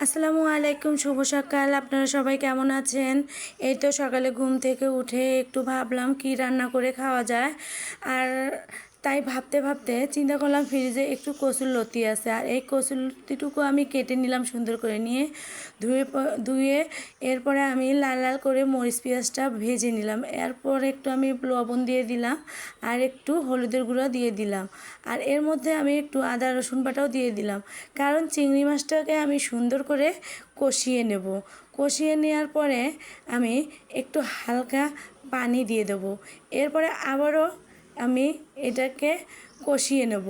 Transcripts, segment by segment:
আসসালামু আলাইকুম, শুভ সকাল। আপনারা সবাই কেমন আছেন? এই তো সকালে ঘুম থেকে উঠে একটু ভাবলাম কি রান্না করে খাওয়া যায়। আর তাই ভাবতে ভাবতে চিন্তা করলাম ফ্রিজে একটু কচুরলতি আছে, আর এই কচুরলতিটুকু আমি কেটে নিলাম সুন্দর করে নিয়ে ধুয়ে এরপরে আমি লাল লাল করে মরিচ পেঁয়াজটা ভেজে নিলাম। এরপর একটু আমি লবণ দিয়ে দিলাম আর একটু হলুদের গুঁড়ো দিয়ে দিলাম, আর এর মধ্যে আমি একটু আদা রসুন বাটাও দিয়ে দিলাম, কারণ চিংড়ি মাছটাকে আমি সুন্দর করে কষিয়ে নেব। কষিয়ে নেওয়ার পরে আমি একটু হালকা পানি দিয়ে দেবো। এরপরে আবারও আমি এটাকে কষিয়ে নেব।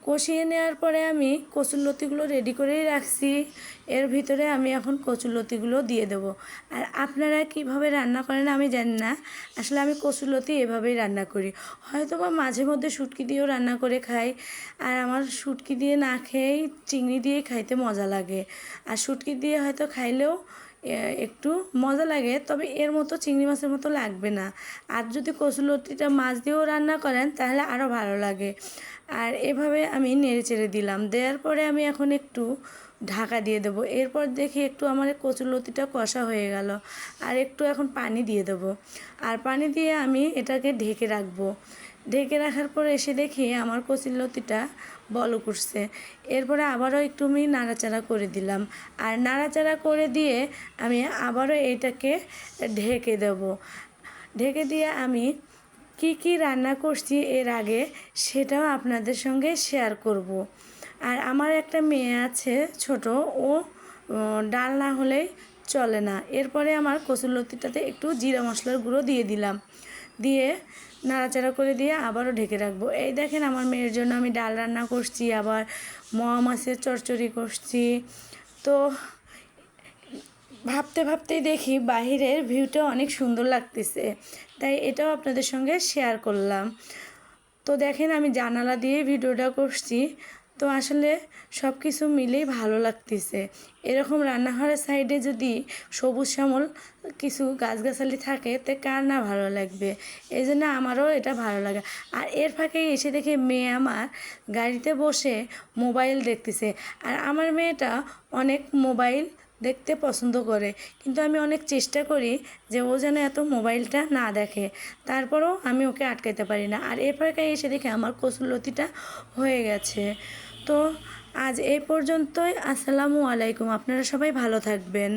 কষিয়ে নেওয়ার পরে আমি কচুরলতিগুলো রেডি করেই রাখছি, এর ভিতরে আমি এখন কচুরলতিগুলো দিয়ে দেবো। আর আপনারা কিভাবে রান্না করেন আমি জানি না, আসলে আমি কচুরলতি এভাবেই রান্না করি। হয়তো বা মাঝে মধ্যে শুটকি দিয়েও রান্না করে খাই, আর আমার শুটকি দিয়ে না খেয়েই চিংড়ি দিয়ে খাইতে মজা লাগে। আর শুটকি দিয়ে হয়তো খাইলেও একটু মজা লাগে, তবে এর মতো চিংড়ি মাছের মতো লাগবে না। আর যদি কচুরলতিটা মাছ দিয়েও রান্না করেন তাহলে আরও ভালো লাগে। আর এভাবে আমি নেড়ে চেড়ে দিলাম, দেওয়ার পরে আমি এখন একটু ঢাকা দিয়ে দেবো। এরপর দেখি একটু আমার কচুরলতিটা কষা হয়ে গেল, আর একটু এখন পানি দিয়ে দেবো। আর পানি দিয়ে আমি এটাকে ঢেকে রাখবো। ঢেকে রাখার পর এসে দেখি আমার কচুরলতিটা বলক উঠছে। এরপরে আবারও একটু আমি নাড়াচাড়া করে দিলাম, আর নাড়াচাড়া করে দিয়ে আমি আবারও এটাকে ঢেকে দেব। ঢেকে দিয়ে আমি কি কি রান্না করছি এর আগে সেটাও আপনাদের সঙ্গে শেয়ার করব। আর আমার একটা মেয়ে আছে ছোট, ও ডাল না হলেই চলে না। এরপরে আমার কচুরলতিটাতে একটু জিরা মশলার গুঁড়ো দিয়ে দিলাম, দিয়ে নাড়াচাড়া করে দিয়ে আবারও ঢেকে রাখবো। এই দেখেন আমার মেয়ের জন্য আমি ডাল রান্না করছি, আবার মোয়া মাছের চচ্চড়ি করছি। তো ভাবতে ভাবতেই দেখি বাহিরের ভিউটা অনেক সুন্দর লাগতেছে, তাই এটাও আপনাদের সঙ্গে শেয়ার করলাম। তো দেখেন আমি জানালা দিয়ে ভিডিওটা করছি, তো আসলে সব কিছু মিলেই ভালো লাগতেছে। এরকম রান্নাঘরের সাইডে যদি সবুজ শ্যামল কিছু গাছগাছালি থাকে তো কার না ভালো লাগবে, এই জন্য আমারও এটা ভালো লাগে। আর এর ফাঁকে এসে দেখে মেয়ে আমার গাড়িতে বসে মোবাইল দেখতেছে। আর আমার মেয়েটা অনেক মোবাইল দেখতে পছন্দ করে, কিন্তু আমি অনেক চেষ্টা করি যে ও যেন এত মোবাইলটা না দেখে, তারপরেও আমি ওকে আটকাতে পারি না। আর এর ফাঁকে এসে দেখে আমার কচুরলতিটা হয়ে গেছে। তো আজ এই পর্যন্তই। আসসালামু আলাইকুম, আপনারা সবাই ভালো থাকবেন।